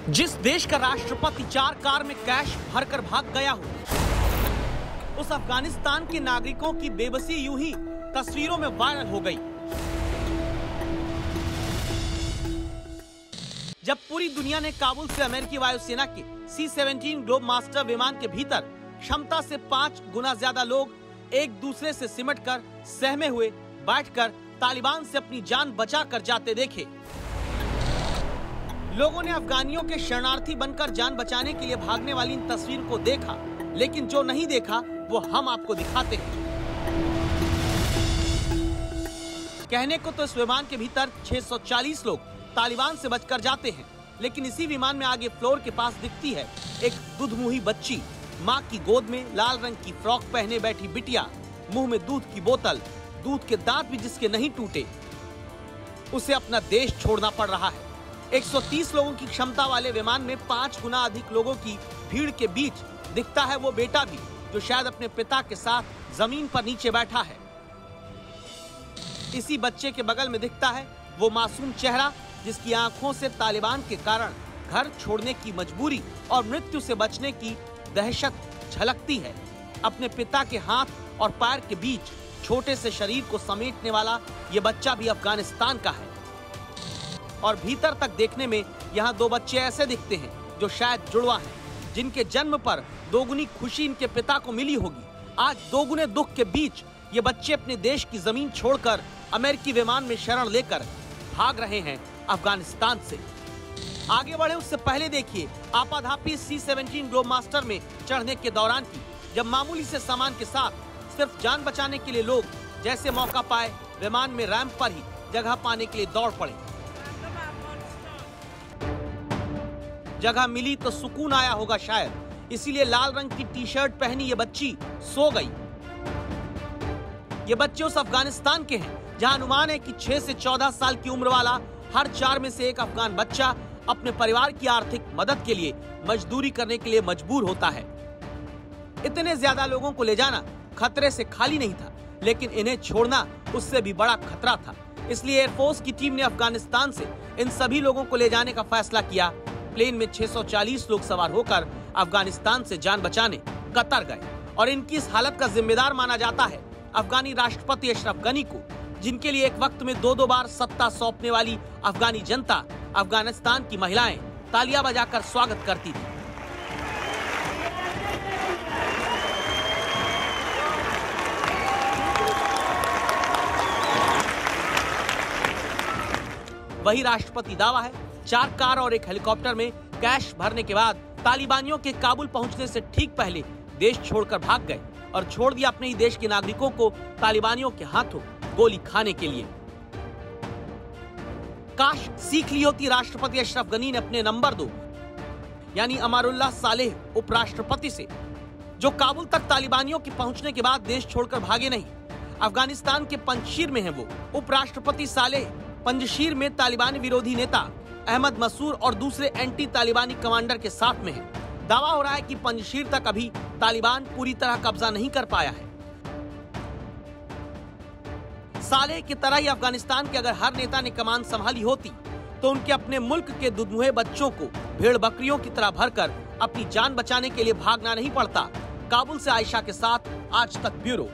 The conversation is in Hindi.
जिस देश का राष्ट्रपति 4 कार में कैश भरकर भाग गया हो, उस अफगानिस्तान के नागरिकों की बेबसी यूं ही तस्वीरों में वायरल हो गई। जब पूरी दुनिया ने काबुल से अमेरिकी वायुसेना के C-17 ग्लोबमास्टर विमान के भीतर क्षमता से 5 गुना ज्यादा लोग एक दूसरे से सिमटकर सहमे हुए बैठकर तालिबान से अपनी जान बचा कर जाते देखे। लोगों ने अफगानियों के शरणार्थी बनकर जान बचाने के लिए भागने वाली इन तस्वीर को देखा, लेकिन जो नहीं देखा वो हम आपको दिखाते हैं। कहने को तो इस विमान के भीतर 640 लोग तालिबान से बचकर जाते हैं, लेकिन इसी विमान में आगे फ्लोर के पास दिखती है एक दुधमुही बच्ची, माँ की गोद में लाल रंग की फ्रॉक पहने बैठी बिटिया, मुंह में दूध की बोतल, दूध के दांत भी जिसके नहीं टूटे। उसे अपना देश छोड़ना पड़ रहा है। 130 लोगों की क्षमता वाले विमान में 5 गुना अधिक लोगों की भीड़ के बीच दिखता है वो बेटा भी, जो शायद अपने पिता के साथ जमीन पर नीचे बैठा है। इसी बच्चे के बगल में दिखता है वो मासूम चेहरा, जिसकी आंखों से तालिबान के कारण घर छोड़ने की मजबूरी और मृत्यु से बचने की दहशत झलकती है। अपने पिता के हाथ और पैर के बीच छोटे से शरीर को समेटने वाला ये बच्चा भी अफगानिस्तान का है। और भीतर तक देखने में यहाँ 2 बच्चे ऐसे दिखते हैं जो शायद जुड़वा हैं, जिनके जन्म पर दोगुनी खुशी इनके पिता को मिली होगी। आज दोगुने दुख के बीच ये बच्चे अपने देश की जमीन छोड़कर अमेरिकी विमान में शरण लेकर भाग रहे हैं अफगानिस्तान से। आगे बढ़े उससे पहले देखिए आपाधापी C-17 ग्लोबमास्टर में चढ़ने के दौरान की, जब मामूली से सामान के साथ सिर्फ जान बचाने के लिए लोग जैसे मौका पाए विमान में रैंप पर ही जगह पाने के लिए दौड़ पड़े। जगह मिली तो सुकून आया होगा शायद, इसीलिए लाल रंग की टी-शर्ट पहनी ये बच्ची सो गई। ये बच्चे उस अफगानिस्तान के हैं जहां अनुमान है कि 6 से 14 साल की उम्र वाला हर 4 में से एक अफगान बच्चा अपने परिवार की आर्थिक मदद के लिए मजदूरी करने के लिए मजबूर होता है। इतने ज्यादा लोगों को ले जाना खतरे से खाली नहीं था, लेकिन इन्हें छोड़ना उससे भी बड़ा खतरा था। इसलिए एयरफोर्स की टीम ने अफगानिस्तान से इन सभी लोगों को ले जाने का फैसला किया। प्लेन में 640 लोग सवार होकर अफगानिस्तान से जान बचाने कतर गए, और इनकी इस हालत का जिम्मेदार माना जाता है अफगानी राष्ट्रपति अशरफ गनी को, जिनके लिए एक वक्त में 2-2 बार सत्ता सौंपने वाली अफगानी जनता, अफगानिस्तान की महिलाएं तालियां बजाकर स्वागत करती थी। वही राष्ट्रपति दावा है 4 कार और एक हेलीकॉप्टर में कैश भरने के बाद तालिबानियों के काबुल पहुंचने से ठीक पहले देश छोड़कर भाग गए और छोड़ दिया अपने ही देश के नागरिकों को तालिबानियों के हाथों गोली खाने के लिए। काश सीख ली होती राष्ट्रपति अशरफ गनी ने अपने नंबर 2 यानी अमारुल्लाह सालेह उपराष्ट्रपति से, जो काबुल तक तालिबानियों के पहुंचने के बाद देश छोड़कर भागे नहीं। अफगानिस्तान के पंजशीर में है वो। उपराष्ट्रपति सालेह पंजशीर में तालिबानी विरोधी नेता अहमद मसूर और दूसरे एंटी तालिबानी कमांडर के साथ में है। दावा हो रहा है कि पंजशीर तक अभी तालिबान पूरी तरह कब्जा नहीं कर पाया है। सालेह की तरह ही अफगानिस्तान के अगर हर नेता ने कमान संभाली होती तो उनके अपने मुल्क के दुधमुहे बच्चों को भेड़ बकरियों की तरह भरकर अपनी जान बचाने के लिए भागना नहीं पड़ता। काबुल से आयशा के साथ आज तक ब्यूरो।